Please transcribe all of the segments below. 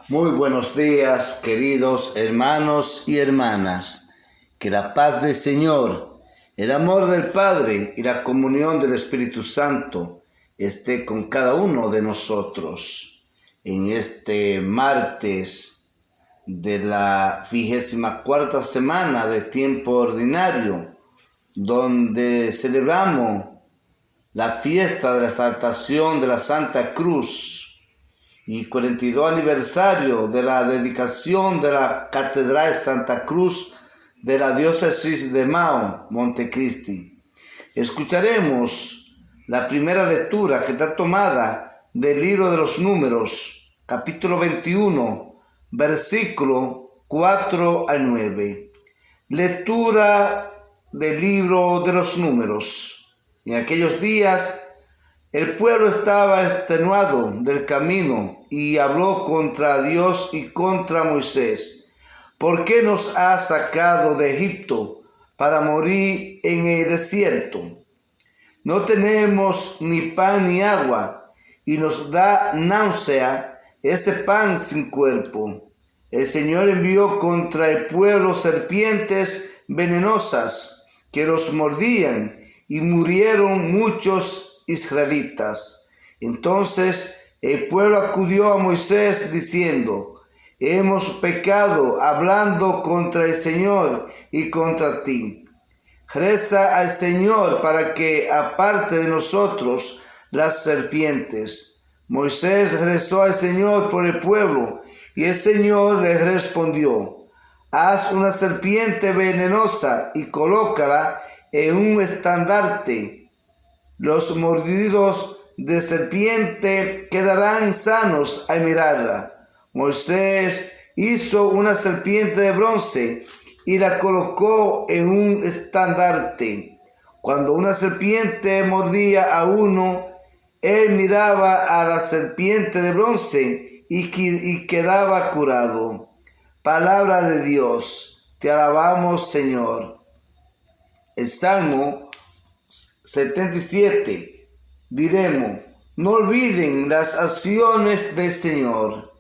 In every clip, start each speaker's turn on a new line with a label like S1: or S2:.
S1: Muy buenos días, queridos hermanos y hermanas. Que la paz del Señor, el amor del Padre y la comunión del Espíritu Santo esté con cada uno de nosotros. En este martes de la 24ª semana de tiempo ordinario, donde celebramos la fiesta de la exaltación de la Santa Cruz y 42 aniversario de la dedicación de la Catedral de Santa Cruz de la diócesis de Mao, Montecristi. Escucharemos la primera lectura que está tomada del libro de los Números, capítulo 21, versículo 4 al 9. Lectura del libro de los Números. En aquellos días, el pueblo estaba extenuado del camino y habló contra Dios y contra Moisés. ¿Por qué nos has sacado de Egipto para morir en el desierto? No tenemos ni pan ni agua y nos da náusea ese pan sin cuerpo. El Señor envió contra el pueblo serpientes venenosas que los mordían y murieron muchos israelitas. Entonces el pueblo acudió a Moisés diciendo: hemos pecado hablando contra el Señor y contra ti. Reza al Señor para que aparte de nosotros las serpientes. Moisés rezó al Señor por el pueblo y el Señor le respondió: haz una serpiente venenosa y colócala en un estandarte. Los mordidos de serpiente quedarán sanos al mirarla. Moisés hizo una serpiente de bronce y la colocó en un estandarte. Cuando una serpiente mordía a uno, él miraba a la serpiente de bronce y quedaba curado. Palabra de Dios, te alabamos, Señor. El Salmo 77. Diremos: no olviden las acciones del Señor.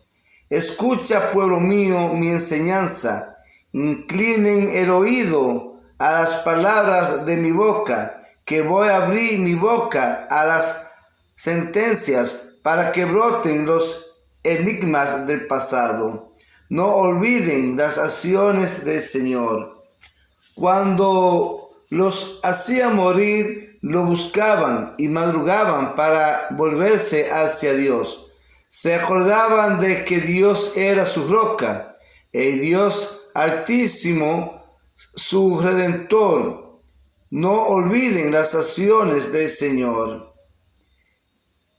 S1: Escucha, pueblo mío, mi enseñanza. Inclinen el oído a las palabras de mi boca, que voy a abrir mi boca a las sentencias para que broten los enigmas del pasado. No olviden las acciones del Señor. Cuando los hacía morir, lo buscaban y madrugaban para volverse hacia Dios. Se acordaban de que Dios era su roca, el Dios altísimo, su redentor. No olviden las acciones del Señor.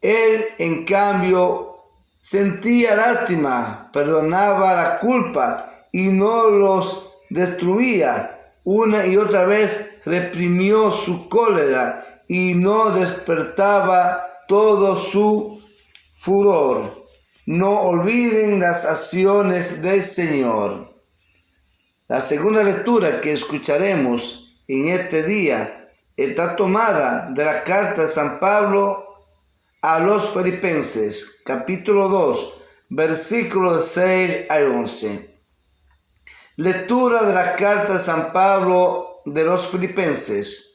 S1: Él, en cambio, sentía lástima, perdonaba la culpa y no los destruía. Una y otra vez reprimió su cólera y no despertaba todo su furor. No olviden las acciones del Señor. La segunda lectura que escucharemos en este día está tomada de la carta de San Pablo a los Filipenses, capítulo 2, versículos 6 al 11. Lectura de la carta de San Pablo de los Filipenses.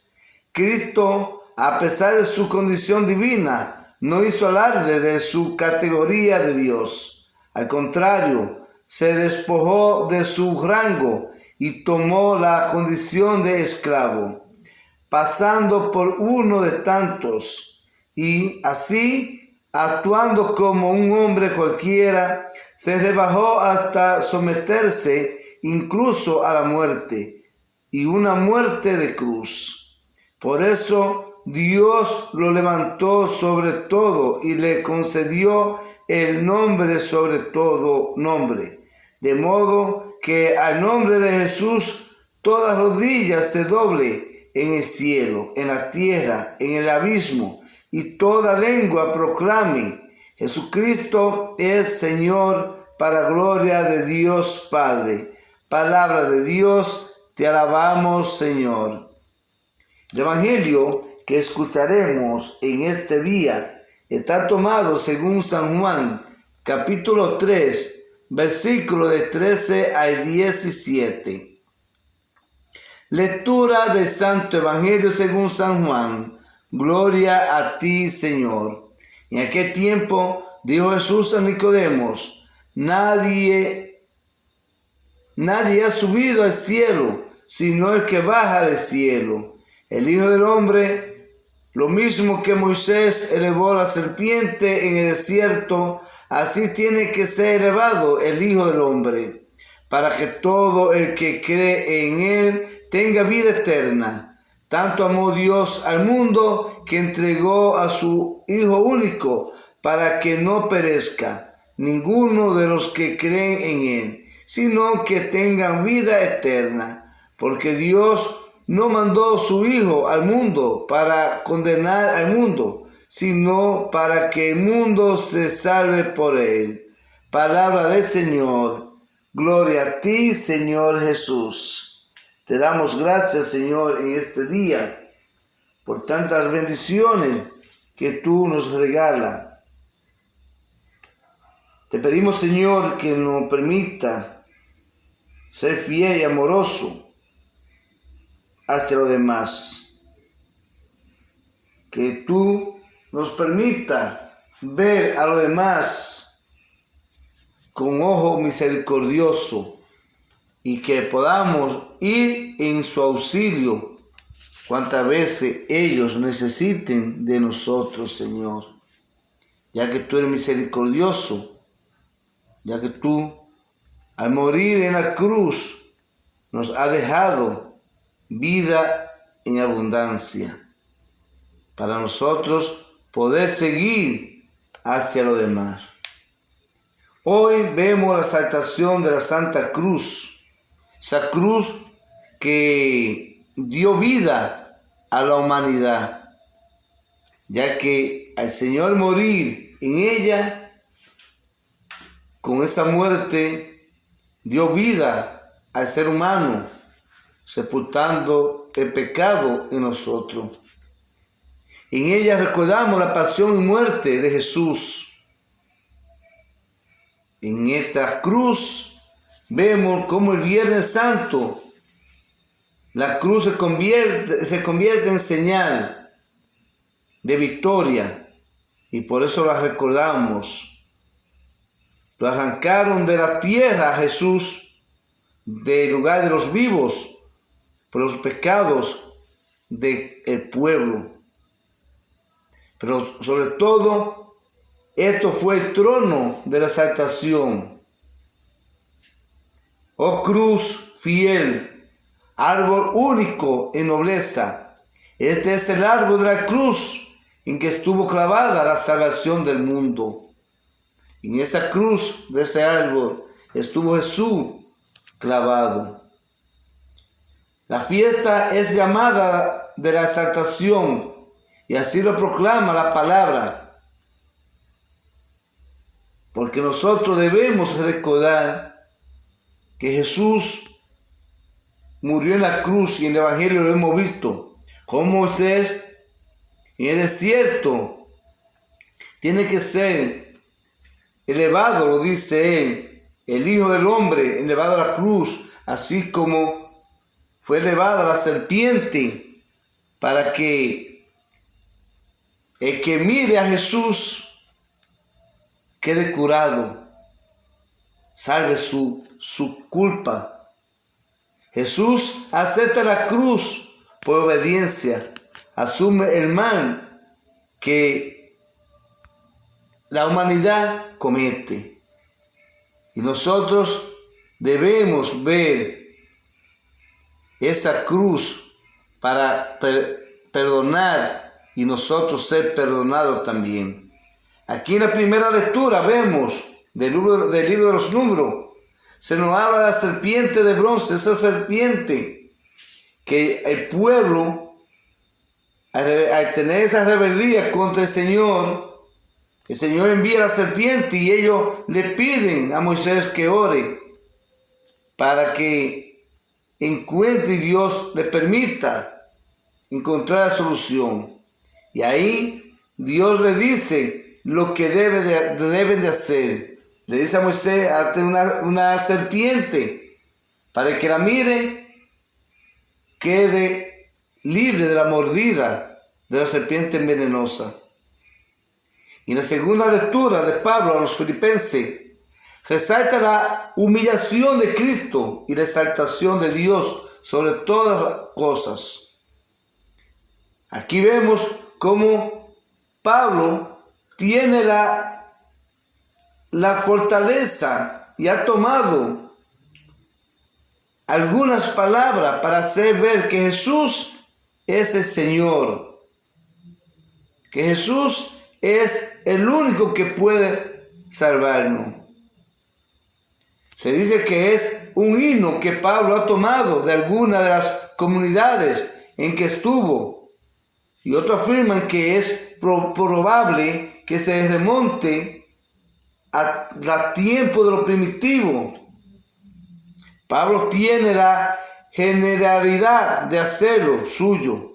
S1: Cristo, a pesar de su condición divina, no hizo alarde de su categoría de Dios. Al contrario, se despojó de su rango y tomó la condición de esclavo, pasando por uno de tantos, y así, actuando como un hombre cualquiera, se rebajó hasta someterse incluso a la muerte, y una muerte de cruz. Por eso Dios lo levantó sobre todo y le concedió el nombre sobre todo nombre, de modo que al nombre de Jesús toda rodilla se doble en el cielo, en la tierra, en el abismo, y toda lengua proclame: Jesucristo es Señor, para gloria de Dios Padre. Palabra de Dios, te alabamos, Señor. El evangelio que escucharemos en este día está tomado según San Juan, capítulo 3, versículos de 13 al 17. Lectura del Santo Evangelio según San Juan. Gloria a ti, Señor. En aquel tiempo dijo Jesús a Nicodemo: Nadie ha subido al cielo, sino el que baja del cielo, el Hijo del Hombre. Lo mismo que Moisés elevó la serpiente en el desierto, así tiene que ser elevado el Hijo del Hombre, para que todo el que cree en él tenga vida eterna. Tanto amó Dios al mundo que entregó a su Hijo único, para que no perezca ninguno de los que creen en él, sino que tengan vida eterna. Porque Dios no mandó su Hijo al mundo para condenar al mundo, sino para que el mundo se salve por él. Palabra del Señor. Gloria a ti, Señor Jesús. Te damos gracias, Señor, en este día, por tantas bendiciones que tú nos regalas. Te pedimos, Señor, que nos permita ser fiel y amoroso hacia los demás. Que tú nos permita ver a los demás con ojo misericordioso y que podamos ir en su auxilio cuantas veces ellos necesiten de nosotros, Señor. Ya que tú eres misericordioso, ya que tú al morir en la cruz nos has dejado vida en abundancia para nosotros poder seguir hacia lo demás. Hoy vemos la exaltación de la Santa Cruz, esa cruz que dio vida a la humanidad, ya que al Señor morir en ella, con esa muerte dio vida al ser humano, sepultando el pecado en nosotros. En ella recordamos la pasión y muerte de Jesús. En esta cruz vemos cómo el Viernes Santo la cruz se convierte en señal de victoria, y por eso la recordamos. Lo arrancaron de la tierra a Jesús, del lugar de los vivos, por los pecados del pueblo. Pero sobre todo, esto fue el trono de la exaltación. Oh cruz fiel, árbol único en nobleza, este es el árbol de la cruz en que estuvo clavada la salvación del mundo. En esa cruz de ese árbol estuvo Jesús clavado. La fiesta es llamada de la exaltación, y así lo proclama la palabra, porque nosotros debemos recordar que Jesús murió en la cruz, y en el Evangelio lo hemos visto, como Moisés en el desierto tiene que ser elevado, lo dice él, el Hijo del Hombre elevado a la cruz, así como fue elevada la serpiente, para que el que mire a Jesús quede curado, salve su culpa. Jesús acepta la cruz por obediencia, asume el mal que la humanidad comete. Y nosotros debemos ver esa cruz para perdonar y nosotros ser perdonados también. Aquí en la primera lectura vemos del libro de los Números, se nos habla de la serpiente de bronce, esa serpiente que el pueblo, al tener esa rebeldía contra el Señor envía la serpiente, y ellos le piden a Moisés que ore para que encuentre y Dios le permita encontrar la solución. Y ahí Dios le dice lo que deben de hacer. Le dice a Moisés, hazte una serpiente para que la mire, quede libre de la mordida de la serpiente venenosa. Y en la segunda lectura de Pablo a los filipenses, resalta la humillación de Cristo y la exaltación de Dios sobre todas las cosas. Aquí vemos cómo Pablo tiene la fortaleza y ha tomado algunas palabras para hacer ver que Jesús es el Señor, que Jesús es el único que puede salvarnos. Se dice que es un himno que Pablo ha tomado de alguna de las comunidades en que estuvo, y otros afirman que es probable que se remonte a tiempo de lo primitivo. Pablo tiene la generalidad de hacerlo suyo,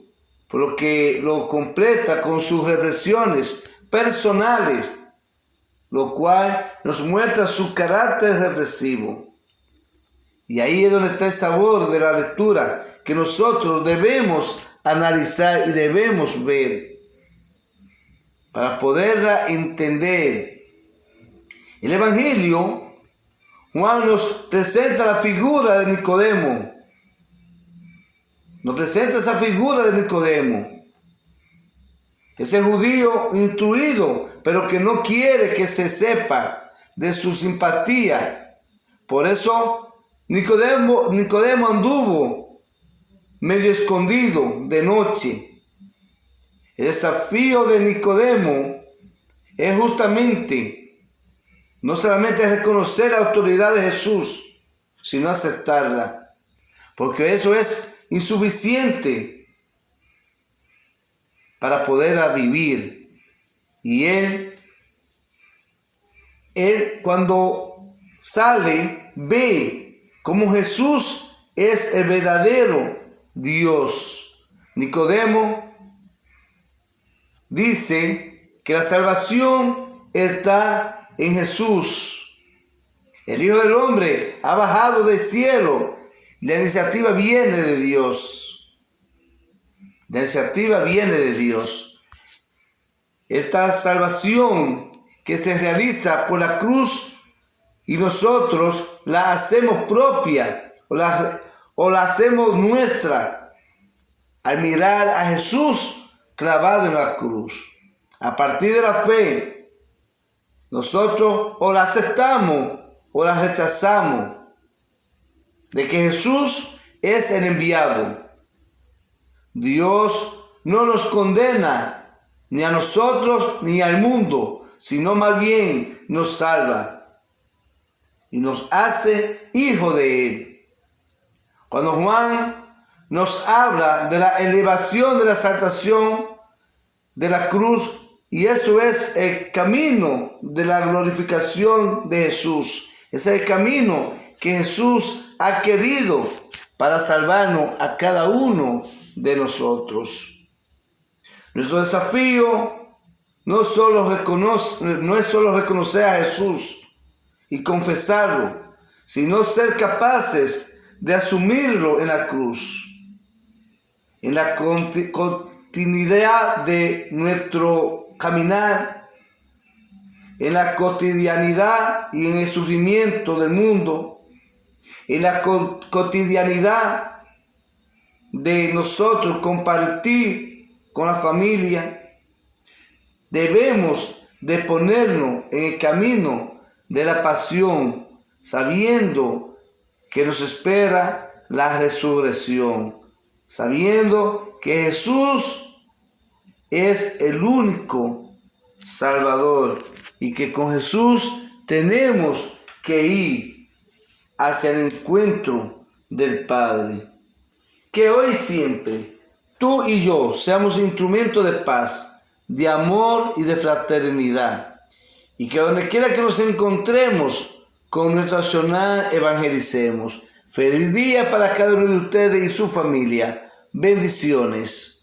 S1: por lo que lo completa con sus reflexiones personales, lo cual nos muestra su carácter reflexivo. Y ahí es donde está el sabor de la lectura que nosotros debemos analizar y debemos ver para poderla entender. El Evangelio, Juan nos presenta la figura de Nicodemo. Nos presenta esa figura de Nicodemo. Ese judío instruido, pero que no quiere que se sepa de su simpatía. Por eso Nicodemo anduvo medio escondido de noche. El desafío de Nicodemo es justamente no solamente reconocer la autoridad de Jesús, sino aceptarla, porque eso es insuficiente para poderla vivir. Y él cuando sale, ve cómo Jesús es el verdadero Dios. Nicodemo dice que la salvación está en Jesús. El Hijo del Hombre ha bajado del cielo y la iniciativa viene de Dios. La iniciativa viene de Dios. Esta salvación que se realiza por la cruz y nosotros la hacemos propia o la hacemos nuestra al mirar a Jesús clavado en la cruz. A partir de la fe, nosotros o la aceptamos o la rechazamos, de que Jesús es el enviado. Dios no nos condena ni a nosotros ni al mundo, sino más bien nos salva y nos hace hijos de Él. Cuando Juan nos habla de la elevación de la exaltación de la cruz, y eso es el camino de la glorificación de Jesús. Es el camino que Jesús ha querido para salvarnos a cada uno de nosotros. Nuestro desafío no es solo reconocer a Jesús y confesarlo, sino ser capaces de asumirlo en la cruz, en la continuidad de nuestro caminar, en la cotidianidad y en el sufrimiento del mundo, en la cotidianidad de nosotros compartir con la familia. Debemos de ponernos en el camino de la pasión, sabiendo que nos espera la resurrección, sabiendo que Jesús es el único Salvador y que con Jesús tenemos que ir hacia el encuentro del Padre. Que hoy siempre tú y yo seamos instrumentos de paz, de amor y de fraternidad, y que donde quiera que nos encontremos con nuestro accionar evangelicemos. Feliz día para cada uno de ustedes y su familia. Bendiciones.